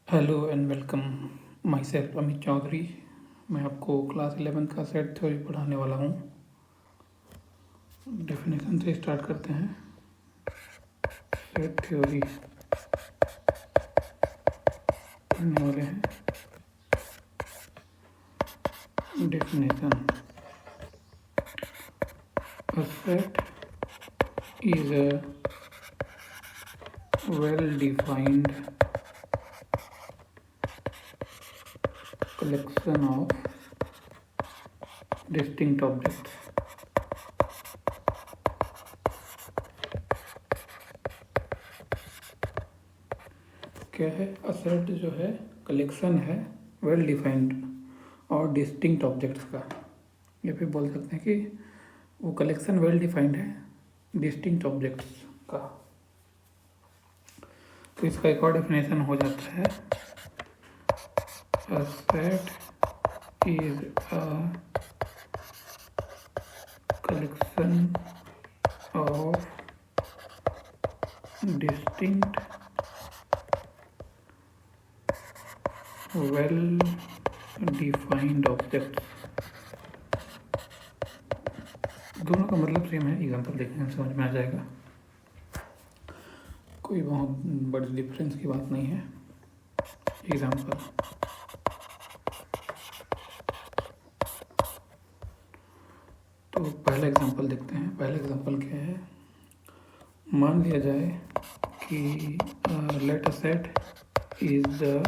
Hello and welcome. Myself Amit Chaudhary. मैं आपको class 11 का सेट थ्योरी पढ़ाने वाला हूँ। डेफिनेशन से स्टार्ट करते हैं। सेट थ्योरी पढ़ने वाले हैं। Definition: a set is a well defined collection of distinct objects. क्या है? अ सेट जो है कलेक्शन है वेल डिफाइंड और डिस्टिंक्ट ऑब्जेक्ट्स का, या फिर बोल सकते हैं कि वो कलेक्शन वेल डिफाइंड है डिस्टिंक्ट ऑब्जेक्ट्स का। तो इसका एक और डेफिनेशन हो जाता है: अ set is a collection of distinct well defined objects. दोनों का मतलब सेम है। एग्जांपल देखने से समझ में आ जाएगा, कोई बहुत बड़ी डिफरेंस की बात नहीं है। एग्जांपल: तो पहला एग्जांपल देखते हैं। पहला एग्जांपल क्या है? मान लिया जाए कि let a set is the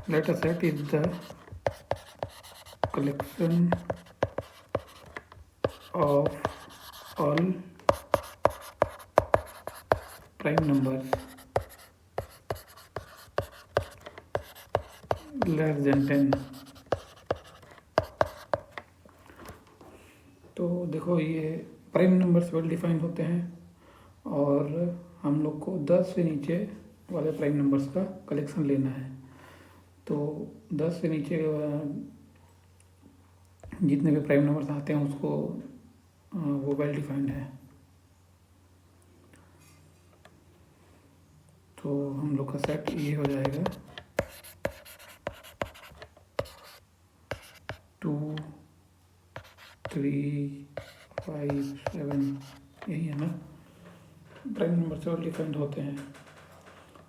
let a set is the collection of all prime numbers less than 10। तो देखो, ये प्राइम नंबर्स वेल डिफाइंड होते हैं और हम लोग को 10 से नीचे वाले प्राइम नंबर्स का कलेक्शन लेना है। तो 10 से नीचे जितने भी प्राइम नंबर्स आते हैं उसको वो वेल डिफाइंड है। तो हम लोग का सेट ये हो जाएगा 2, 3, 5, 7, यही है ना। प्राइम नंबर से वेल डिफाइंड होते हैं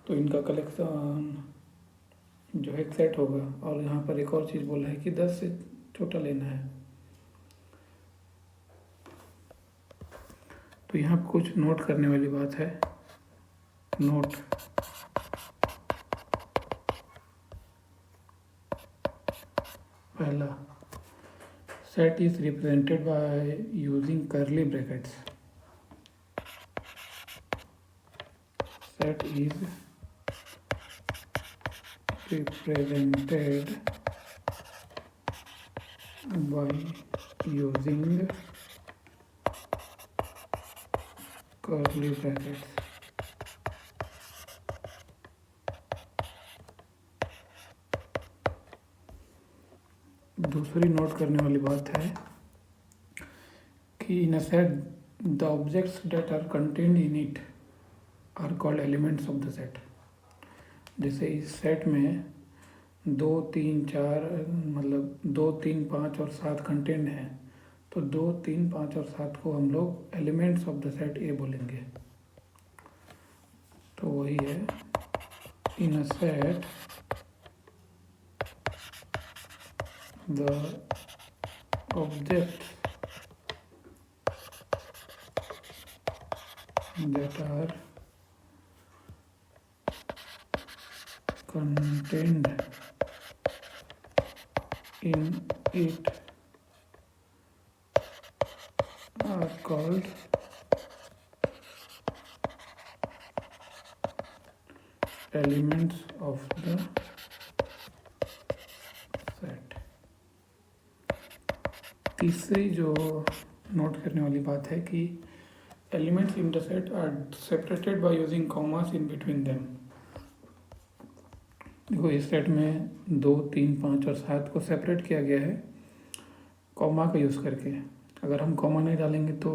तो इनका कलेक्शन जो है एक सेट होगा। और यहाँ पर एक और चीज़ बोला है कि 10 से छोटा लेना है। तो यहाँ कुछ नोट करने वाली बात है। नोट: पहला, set is represented by using curly brackets. सेट इज represented by using curly brackets। दूसरी नोट करने वाली बात है कि in a set the objects that are contained in it are called elements of the set. जैसे इस सेट में 2, 3, 4 मतलब 2, 3, 5 और 7 कंटेंट हैं। तो 2, 3, 5 और 7 को हम लोग elements of the set A बोलेंगे। तो वही है, in a set the objects that are contained in it are called elements of the set। तीसरी जो नोट करने वाली बात है कि elements in the set are separated by using commas in between them. देखो, इस सेट में 2, 3, 5 और 7 को सेपरेट किया गया है कॉमा का यूज़ करके। अगर हम कॉमा नहीं डालेंगे तो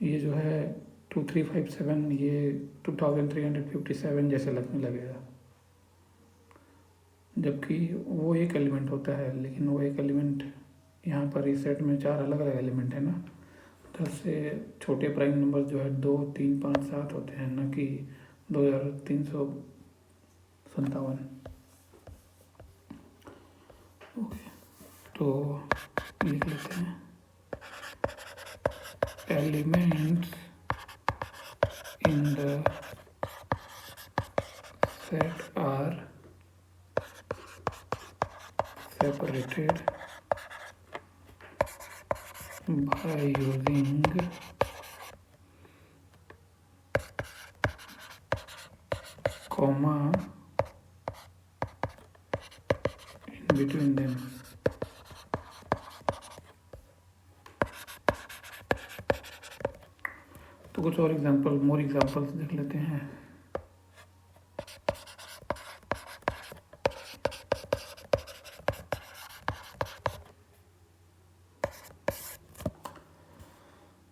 ये जो है 2357 ये 2357 जैसे लगने लगेगा, जबकि वो एक एलिमेंट होता है, लेकिन वो एक एलिमेंट यहाँ पर इस सेट में 4 अलग अलग एलिमेंट है ना। 10 से छोटे प्राइम नंबर जो है 2, 3, 5, 7 होते हैं, न कि 2357। ओके, तो लिख लेते हैं elements in the set are separated by using comma in between them। तो कुछ और मोर एग्जाम्पल्स देख लेते हैं।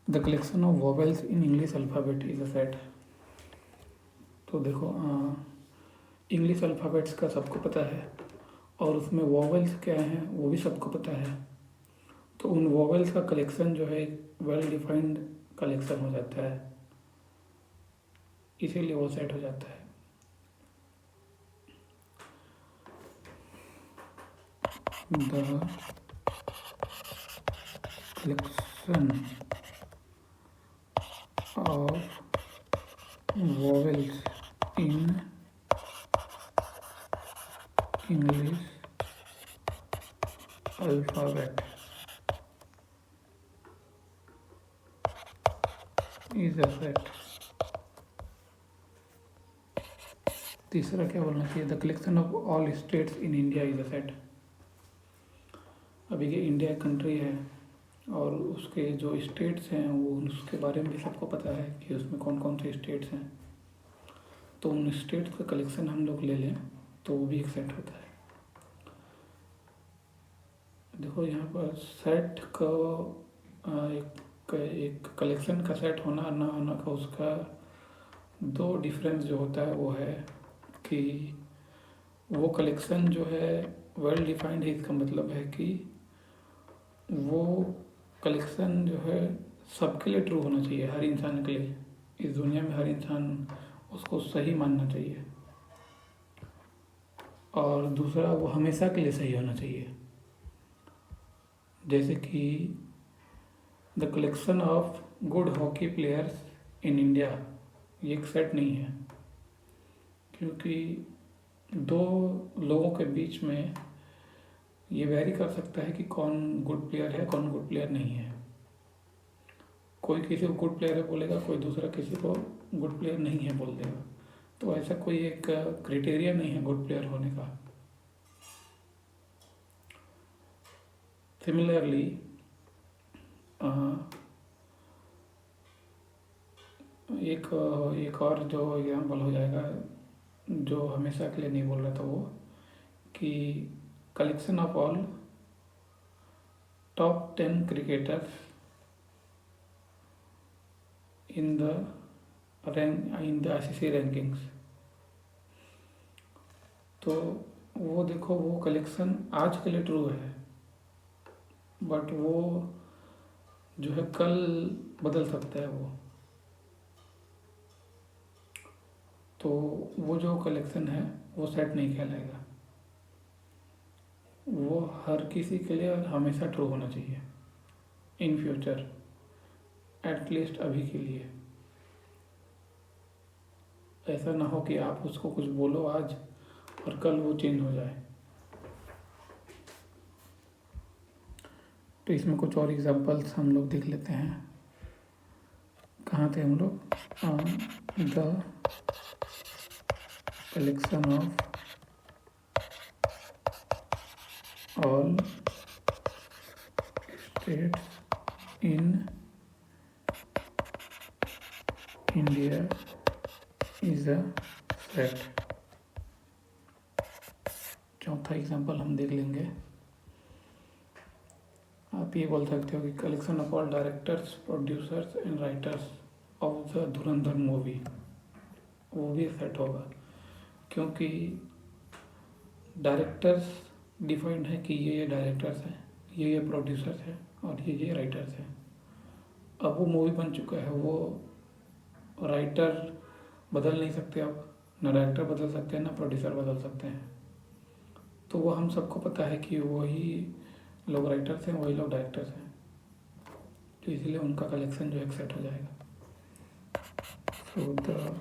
The collection of vowels in English alphabet is a set. तो देखो, इंग्लिश अल्फ़ाबेट्स का सबको पता है, और उसमें वॉवेल्स क्या हैं वो भी सबको पता है। तो उन वॉवेल्स का कलेक्शन जो है वेल डिफाइंड कलेक्शन हो जाता है, इसीलिए वो सेट हो जाता है। The collection of vowels in English alphabet is a set. तीसरा क्या बोलना चाहिए? The collection of all states in India is a set. अभी ये इंडिया कंट्री है और उसके जो स्टेट्स हैं वो उसके बारे में भी सबको पता है कि उसमें कौन कौन से स्टेट्स हैं। तो उन स्टेट्स का कलेक्शन हम लोग ले लें तो वो भी एक सेट होता है। देखो यहाँ पर सेट का एक कलेक्शन का सेट होना ना होना का उसका दो डिफरेंस जो होता है वो है कि वो कलेक्शन जो है वेल डिफाइंड है। इसका मतलब है कि वो कलेक्शन जो है सबके लिए ट्रू होना चाहिए, हर इंसान के लिए। इस दुनिया में हर इंसान उसको सही मानना चाहिए, और दूसरा वो हमेशा के लिए सही होना चाहिए। जैसे कि the collection of good hockey players in India, ये एक सेट नहीं है, क्योंकि दो लोगों के बीच में ये वेरी कर सकता है कि कौन गुड प्लेयर है, कौन गुड प्लेयर नहीं है। कोई किसी को गुड प्लेयर है बोलेगा, कोई दूसरा किसी को गुड प्लेयर नहीं है बोल देगा। तो ऐसा कोई एक क्राइटेरिया नहीं है गुड प्लेयर होने का। सिमिलरली एक और जो एग्जाम्पल हो जाएगा, जो हमेशा के लिए नहीं बोल रहा था वो, कि collection of all top 10 cricketers in the ICC rankings. तो वो देखो, वो कलेक्शन आज के लिए ट्रू है, बट वो जो है कल बदल सकता है वो। तो वो जो कलेक्शन है वो सेट नहीं कहलाएगा। वो हर किसी के लिए और हमेशा ट्रू होना चाहिए इन फ्यूचर, एटलीस्ट अभी के लिए। ऐसा ना हो कि आप उसको कुछ बोलो आज और कल वो चेंज हो जाए। तो इसमें कुछ और एग्जांपल्स हम लोग देख लेते हैं। कहाँ थे हम लोग? The collection of all states in India is a set. चौथा एग्जांपल हम देख लेंगे। आप ये बोल सकते हो कि collection of all directors, producers and writers of the Dhurandhar movie, वो भी सेट होगा, क्योंकि डायरेक्टर्स डिफाइंड है कि ये डायरेक्टर्स हैं, ये प्रोड्यूसर्स हैं और ये राइटर्स हैं। अब वो मूवी बन चुका है, वो राइटर बदल नहीं सकते आप, ना डायरेक्टर बदल सकते हैं ना प्रोड्यूसर बदल सकते हैं। तो वो हम सबको पता है कि वही लोग राइटर्स हैं, वही लोग डायरेक्टर्स हैं, तो इसीलिए उनका कलेक्शन जो है सेट हो जाएगा। So the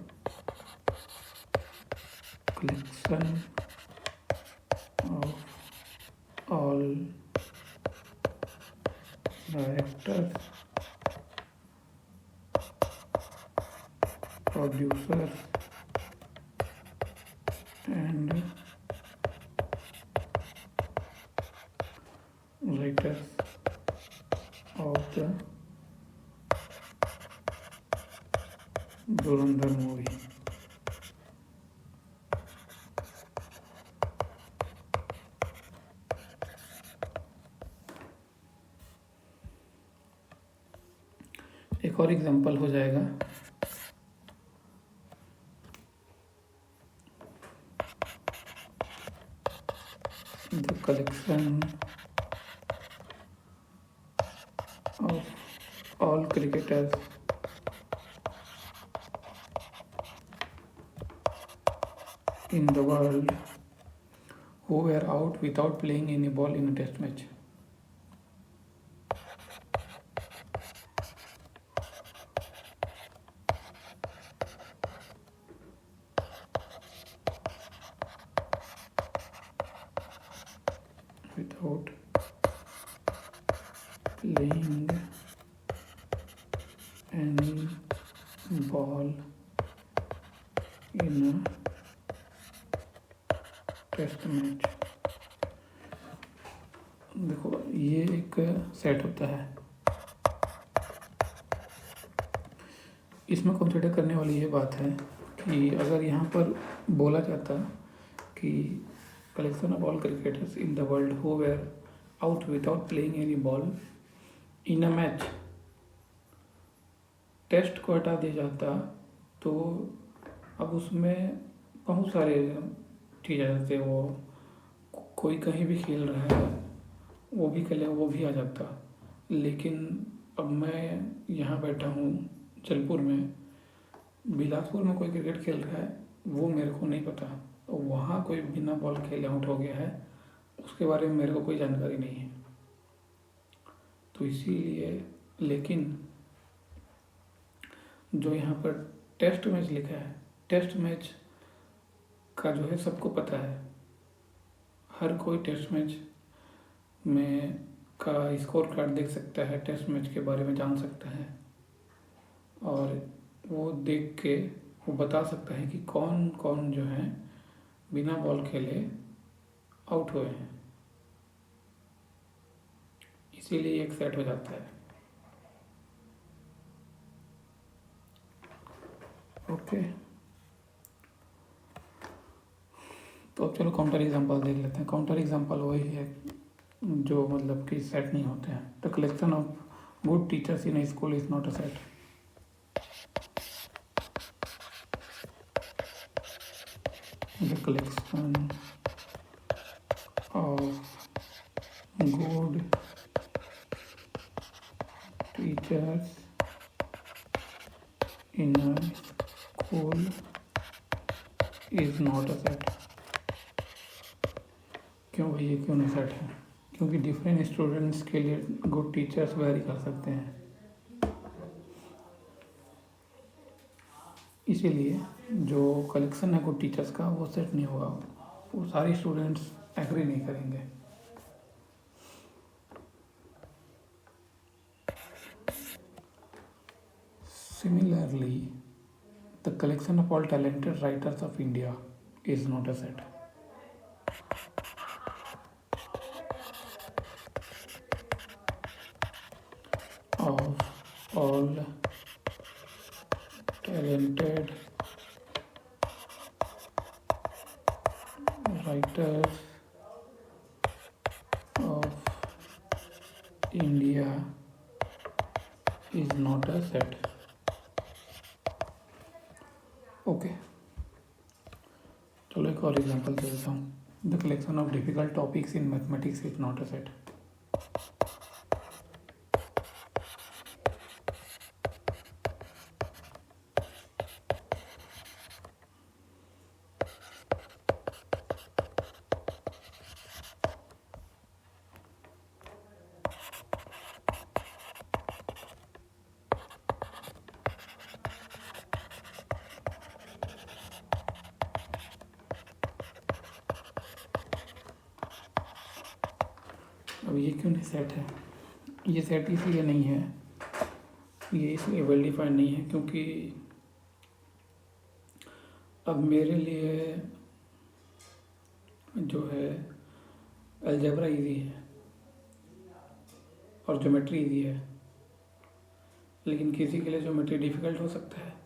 collection of all directors, producers and writers of the Dhurandhar movie. एक और एग्जांपल हो जाएगा, the collection of all cricketers in the world who were out without playing any ball in a test match. Without playing any ball in a test match. देखो ये एक set होता है, इसमें कंसिडर करने वाली ये बात है कि अगर यहाँ पर बोला जाता कि collection of all cricketers in the world who were out without playing any ball in a match, test को हटा दिया जाता तो अब उसमें बहुत सारे चीज़ आ जाते, वो कोई कहीं भी खेल रहा है वो भी खेले, वो भी आ जाता। लेकिन अब मैं यहाँ बैठा हूँ जलपुर में, बिलासपुर में कोई क्रिकेट खेल रहा है वो मेरे को नहीं पता, तो वहाँ कोई बिना बॉल खेले आउट हो गया है उसके बारे में मेरे को कोई जानकारी नहीं है। तो इसीलिए, लेकिन जो यहाँ पर टेस्ट मैच लिखा है, टेस्ट मैच का जो है सबको पता है, हर कोई टेस्ट मैच में का स्कोर कार्ड देख सकता है, टेस्ट मैच के बारे में जान सकता है और वो देख के वो बता सकता है कि कौन कौन जो है बिना बॉल खेले आउट हुए हैं। इसीलिए एक सेट हो जाता है। ओके, तो अब चलो काउंटर एग्जांपल देख लेते हैं। काउंटर एग्जांपल वही है जो मतलब कि सेट नहीं होते हैं। The collection of good teachers in A school is not a set. The collection of good teachers in a school is not a set. क्यों भाई, ये क्यों नहीं सेट है? क्योंकि डिफरेंट स्टूडेंट्स के लिए गुड टीचर्स वेरी कर सकते हैं, इसीलिए जो कलेक्शन है गुड टीचर्स का वो सेट नहीं होगा, वो सारे स्टूडेंट्स एग्री नहीं करेंगे। Similarly the collection of all talented writers of India is not a set. Of all talented writers of India is not a set. Okay, चलो एक और एग्जांपल दे देता हूँ। The collection of difficult topics in mathematics is not a set. अब ये क्यों नहीं set है? ये सेट इसलिए नहीं है, ये इसलिए वेल डिफाइंड नहीं है क्योंकि अब मेरे लिए जो है अलजेब्रा इजी है और ज्योमेट्री इजी है, लेकिन किसी के लिए ज्योमेट्री डिफिकल्ट हो सकता है।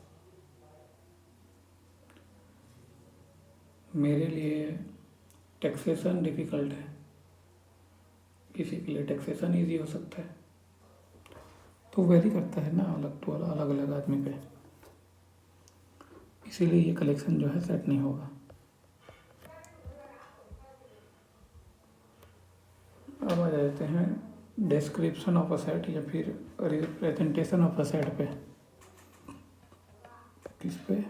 मेरे लिए टैक्सेशन डिफिकल्ट है, किसी के लिए टैक्सेशन इजी हो सकता है। तो वेरी करता है ना, अलग अलग आदमी पे, इसीलिए ये कलेक्शन जो है सेट नहीं होगा। अब आ जाते हैं डिस्क्रिप्शन ऑफ अ सेट या फिर रिप्रेजेंटेशन ऑफ अ सेट पे। किस पे?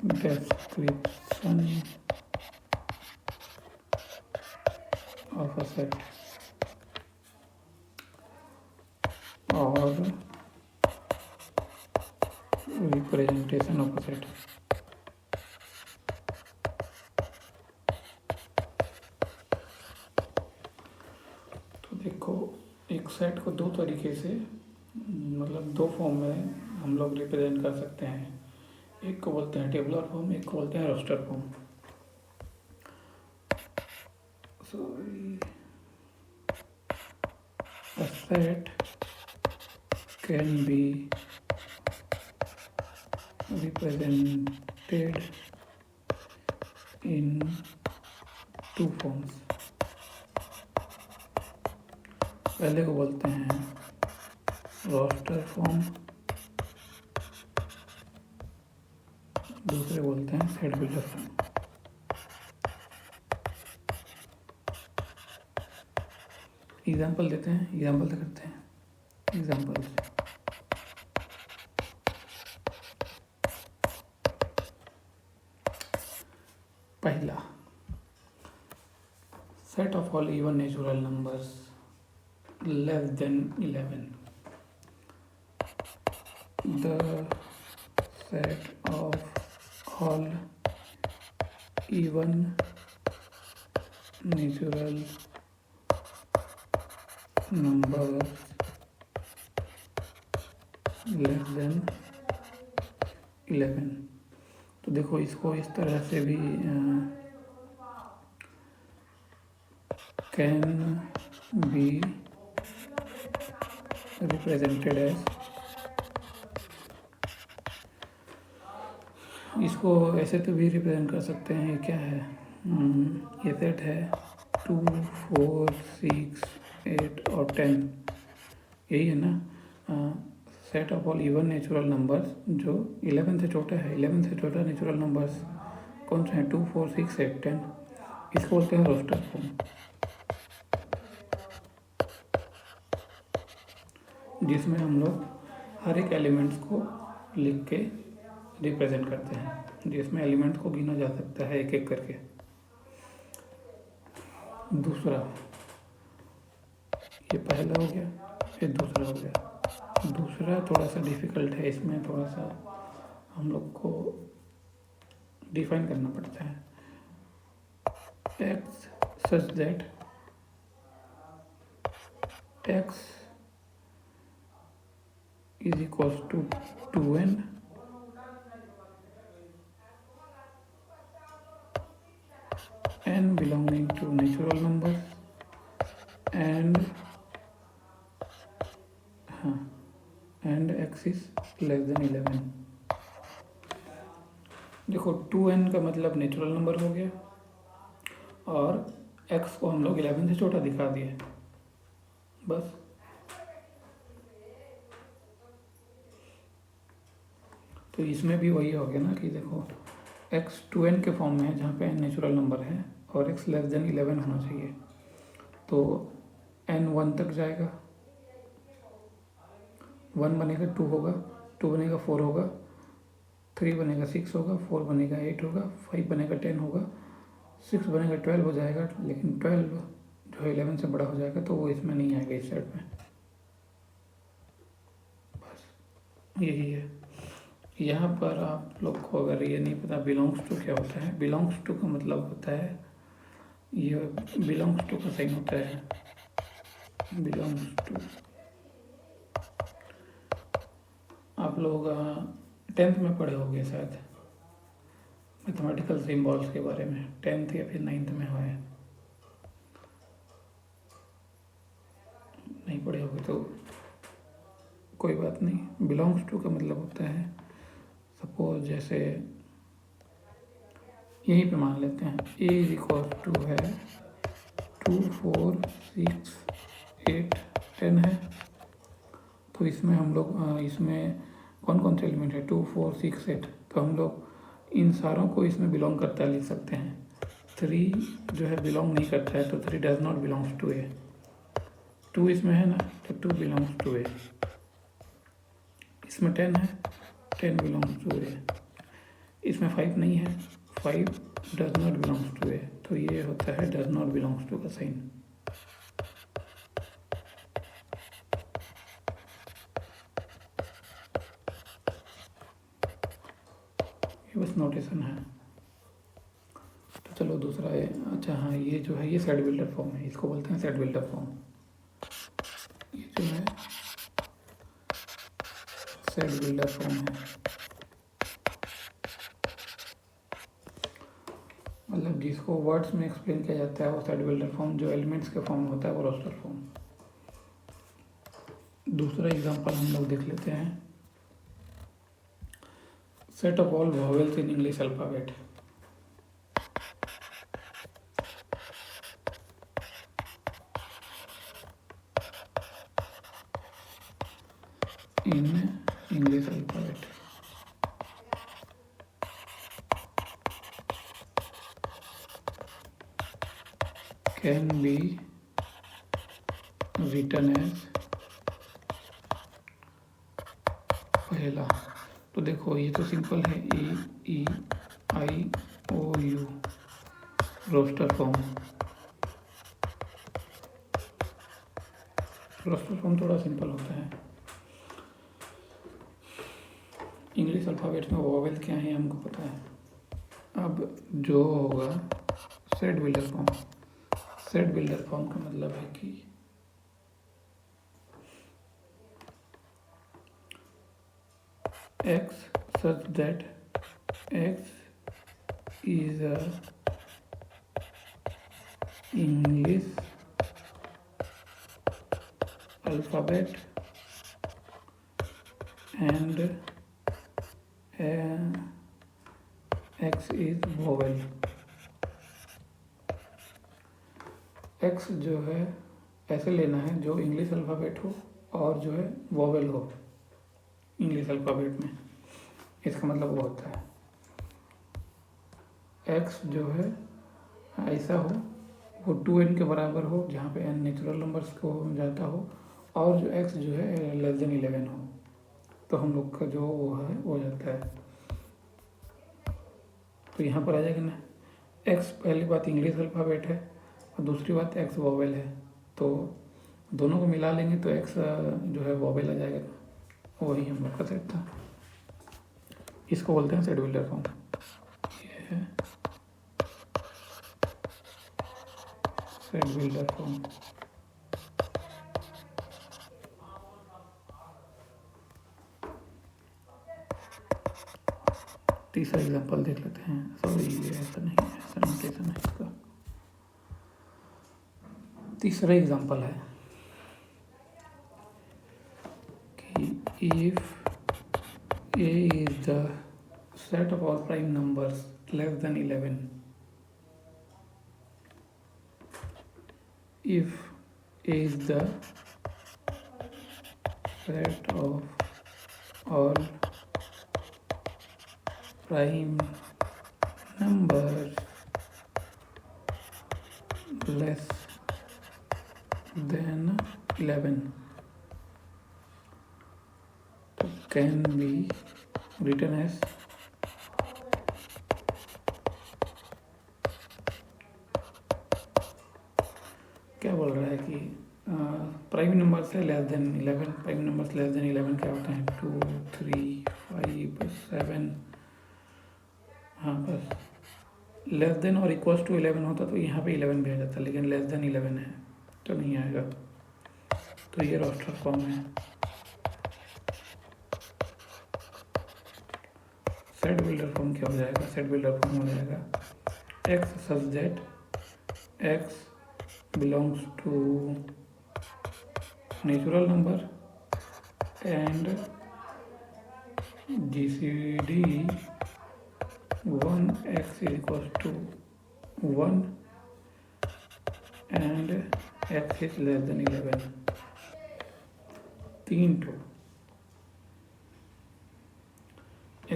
डिस्क्रिप्शन ऑफ अ सेट और रिप्रेजेंटेशन ऑफ अ सेट। तो देखो, एक सेट को दो तरीके से, मतलब दो फॉर्म में हम लोग रिप्रेजेंट कर सकते हैं। एक को बोलते हैं टेबुलर फॉर्म, एक को बोलते हैं roster form. A set can be represented in two forms। पहले को बोलते हैं रोस्टर फॉर्म, दूसरे बोलते हैं सेट बिल्डर फॉर्म। एग्जाम्पल देते हैं, एग्जाम्पल से करते हैं। एग्जाम्पल, पहला, set of all even natural numbers less than 11। The set of all even natural number less than 11। तो देखो, इसको इस तरह से भी कैन बी रिप्रेजेंटेड एज, इसको ऐसे तो भी रिप्रेजेंट कर सकते हैं। ये क्या है? ये सेट है 2, 4, 6, 8 और 10, यही है ना। Set of all even natural numbers जो 11 से छोटा है। 11 से छोटा नेचुरल नंबर्स कौन से हैं? 2, 4, 6, 8, 10। इसको बोलते हैं रोस्टर फॉर्म, जिसमें हम लोग हर एक एलिमेंट्स को लिख के रिप्रेजेंट करते हैं, जिसमें एलिमेंट्स को गिना जा सकता है एक एक करके। दूसरा, ये पहला हो गया, फिर दूसरा हो गया। दूसरा थोड़ा सा डिफ़िकल्ट है, इसमें थोड़ा सा हम लोग को डिफाइन करना पड़ता है। X such that x is equals to 2n n belonging to natural numbers and x is less than 11। देखो, 2n का मतलब नेचुरल नंबर हो गया और एक्स को हम लोग 11 से छोटा दिखा दिए बस। तो इसमें भी वही हो गया ना कि देखो x 2n के फॉर्म में है जहाँ पे n नेचुरल नंबर है और x लेस देन 11 होना चाहिए। तो n 1 तक जाएगा, 1 बनेगा 2 होगा, 2 बनेगा 4 होगा, 3 बनेगा 6 होगा, 4 बनेगा 8 होगा, 5 बनेगा 10 होगा, 6 बनेगा 12 हो जाएगा। लेकिन 12 जो है 11 से बड़ा हो जाएगा तो वो इसमें नहीं आएगा इस सेट में। बस यही है। यहाँ पर आप लोग को अगर ये नहीं पता बिलोंग्स टू क्या होता है, बिलोंग्स टू का मतलब होता है, ये बिलोंग्स टू का साइन होता है बिलोंग्स टू। आप लोग 10th में पढ़े होंगे शायद मैथमेटिकल सिंबल्स के बारे में, 10th या फिर 9th में है, नहीं पढ़े होंगे तो कोई बात नहीं। बिलोंग्स टू का मतलब होता है, सपोज जैसे यहीं पे मान लेते हैं a इज इक्वल टू है 2 4 6 8 10 है। तो इसमें हम लोग इसमें कौन कौन से एलिमेंट है 2 4 6 8, तो हम लोग इन सारों को इसमें बिलोंग करता है लिख सकते हैं। 3 जो है बिलोंग नहीं करता है तो 3 डज नॉट बिलोंग्स टू ए। 2 इसमें है ना तो 2 बिलोंग्स टू ए। इसमें 10 है, 10 बिलोंग्स टू ए। इसमें 5 नहीं है, 5 डज नॉट बिलोंग्स टू ए। तो ये होता है डज नॉट बिलोंग्स टू का साइन। ये बस नोटेशन है। तो चलो दूसरा है, अच्छा हाँ, ये जो है ये सेट बिल्डर फॉर्म है, इसको बोलते हैं सेट बिल्डर फॉर्म। ये जो है सेट बिल्डर फॉर्म है, मतलब जिसको वर्ड्स में एक्सप्लेन किया जाता है वो सेट बिल्डर फॉर्म, जो एलिमेंट्स के फॉर्म होता है वो रोस्टर फॉर्म। दूसरा एग्जांपल हम लोग देख लेते हैं, set of all vowels in English alphabet. In English alphabet can be written as, पहला तो देखो ये तो सिंपल है, E-I-O-U roster form. Roster form थोड़ा सिंपल होता है। इंग्लिश अल्फ़ाबेट में वोवेल क्या है हमको पता है। अब जो होगा set builder form, set builder form का मतलब है कि x such that x is a English alphabet and x is vowel। x जो है ऐसे लेना है जो इंग्लिश अल्फ़ाबेट हो और जो है वोवेल हो इंग्लिश अल्फ़ाबेट में। इसका मतलब वो होता है x जो है ऐसा हो वो 2n के बराबर हो जहाँ पे n नेचुरल नंबर्स को जाता हो, और जो x जो है लेस देन 11 हो, तो हम लोग का जो वो है वो जाता है। तो यहाँ पर आ जाएगा ना, x पहली बात इंग्लिश अल्फ़ाबेट है और दूसरी बात x वोवेल है, तो दोनों को मिला लेंगे तो x जो है वोवेल आ जाएगा। वही हम लोग का सेट था, इसको बोलते हैं सेट बिल्डर फॉर्म। ये है सेट बिल्डर फॉर्म। तीसरा एग्जांपल देख लेते हैं। सॉरी ये ऐसा नहीं है, ऐसा नोटेशन है इसका। तीसरा एग्जांपल है कि if a is the set of all prime numbers less than 11, if A is the set of all prime numbers less than 11, तो can be written as क्या बोल रहा है कि प्राइम नंबर से लेस देन 11, प्राइम नंबर से less than 11 क्या होते हैं 2 3 5 7, हाँ बस लेस देन और इक्वल्स टू 11 होता तो यहाँ पे 11 भी आ जाता, लेकिन लेस देन 11 है तो नहीं आएगा, तो ये रोस्टर फॉर्म है। सेट बिल्डर फॉर्म क्या हो जाएगा, सेट बिल्डर फॉर्म हो जाएगा x such that x belongs to natural number and GCD 1x is equals to 1 and x is less than 11, तीन टू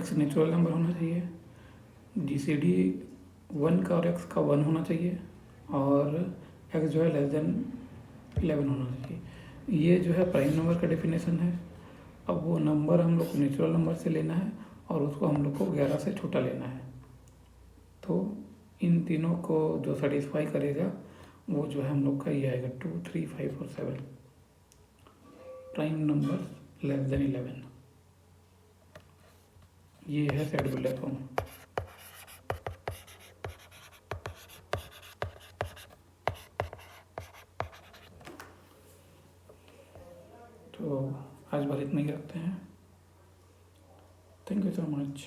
x नेचुरल नंबर होना चाहिए, GCD 1 का और x का 1 होना चाहिए और x जो है लेस देन 11 होना चाहिए। ये जो है प्राइम नंबर का डेफिनेशन है। अब वो नंबर हम लोग को नेचुरल नंबर से लेना है और उसको हम लोग को 11 से छोटा लेना है, तो इन तीनों को जो सेटिस्फाई करेगा वो जो है हम लोग का ये आएगा 2 3 5 और 7 प्राइम नंबर लेस देन 11। ये है सेट बिल्डर फॉर्म। तो आज बार इतना ही रखते हैं। Thank you so much.